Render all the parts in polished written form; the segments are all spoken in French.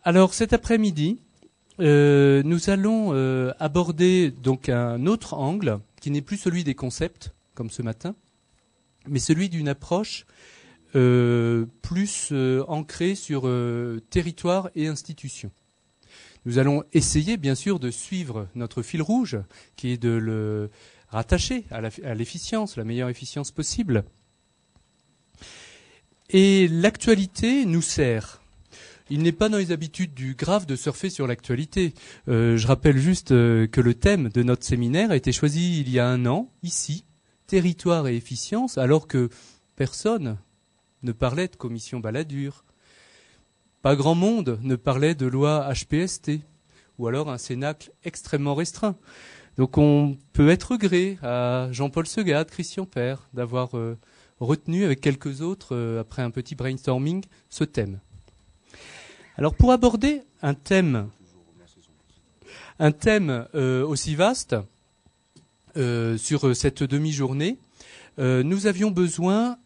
Alors cet après-midi, nous allons aborder donc un autre angle qui n'est plus celui des concepts, comme ce matin, mais celui d'une approche plus ancrée sur territoire et institutions. Nous allons essayer, bien sûr, de suivre notre fil rouge, qui est de le rattacher à l'efficience, la meilleure efficience possible. Et l'actualité nous sert. Il n'est pas dans les habitudes du Grave de surfer sur l'actualité. Je rappelle juste que le thème de notre séminaire a été choisi il y a 1 an, ici, territoire et efficience, alors que personne ne parlait de commission Balladur. Pas grand monde ne parlait de loi HPST, ou alors un cénacle extrêmement restreint. Donc on peut être gré à Jean-Paul Segade, Christian Père, d'avoir retenu avec quelques autres, après un petit brainstorming, ce thème. Alors pour aborder un thème aussi vaste sur cette demi-journée, nous avions besoin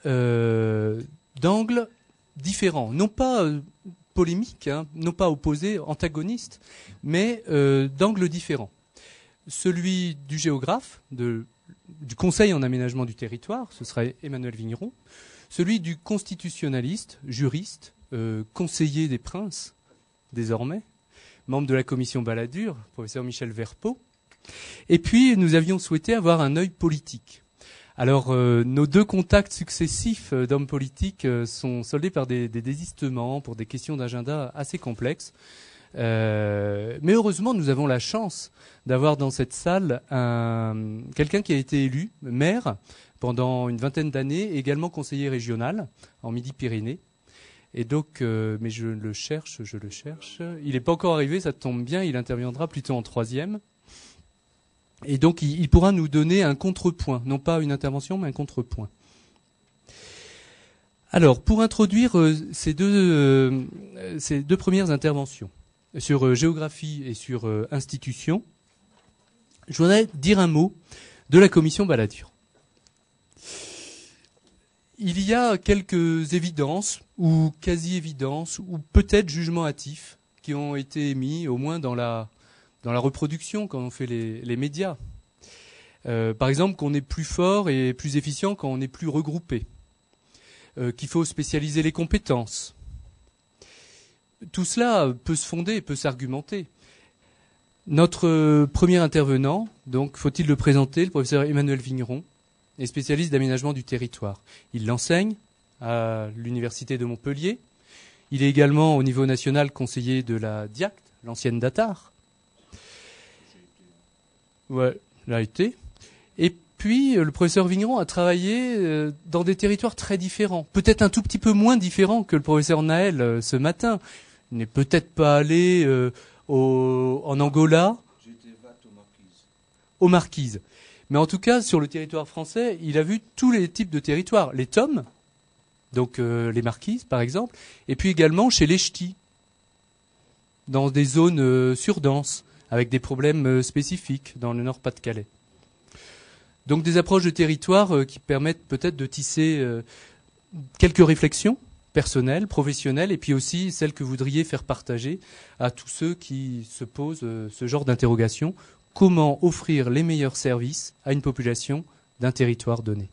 d'angles différents, non pas polémiques, non pas opposés, antagonistes, mais d'angles différents. Celui du géographe, du Conseil en aménagement du territoire, ce serait Emmanuel Vigneron. Celui du constitutionnaliste, juriste, conseiller des princes, désormais, membre de la commission Balladur, professeur Michel Verpeau. Et puis, nous avions souhaité avoir un œil politique. Alors, nos 2 contacts successifs d'hommes politiques sont soldés par des désistements, pour des questions d'agenda assez complexes. Mais heureusement, nous avons la chance d'avoir dans cette salle quelqu'un qui a été élu maire pendant une 20aine d'années, également conseiller régional en Midi-Pyrénées. Et donc, mais je le cherche. Il n'est pas encore arrivé, ça tombe bien, il interviendra plutôt en 3e. Et donc, il pourra nous donner un contrepoint, non pas une intervention, mais un contrepoint. Alors, pour introduire ces deux premières interventions, sur géographie et sur institutions, je voudrais dire un mot de la commission Balladur. Il y a quelques évidences, ou quasi-évidences, ou peut-être jugements hâtifs, qui ont été émis, au moins dans la reproduction, quand on fait les médias. Par exemple, qu'on est plus fort et plus efficient quand on est plus regroupé. Qu'il faut spécialiser les compétences. Tout cela peut se fonder et peut s'argumenter. Notre premier intervenant, donc faut-il le présenter, le professeur Emmanuel Vigneron, est spécialiste d'aménagement du territoire. Il l'enseigne à l'université de Montpellier. Il est également au niveau national conseiller de la DIACT, l'ancienne DATAR. Ouais, l'a été. Et puis, le professeur Vigneron a travaillé dans des territoires très différents. Peut-être un tout petit peu moins différents que le professeur Naël ce matin. Il n'est peut-être pas allé en Angola. J'étais aux Marquises. Aux Marquises. Mais en tout cas, sur le territoire français, il a vu tous les types de territoires. Les Tomes, donc les Marquises par exemple, et puis également chez les Ch'tis, dans des zones surdenses, avec des problèmes spécifiques dans le Nord-Pas-de-Calais. Donc des approches de territoire qui permettent peut-être de tisser quelques réflexions personnelles, professionnelles, et puis aussi celles que vous voudriez faire partager à tous ceux qui se posent ce genre d'interrogation. Comment offrir les meilleurs services à une population d'un territoire donné?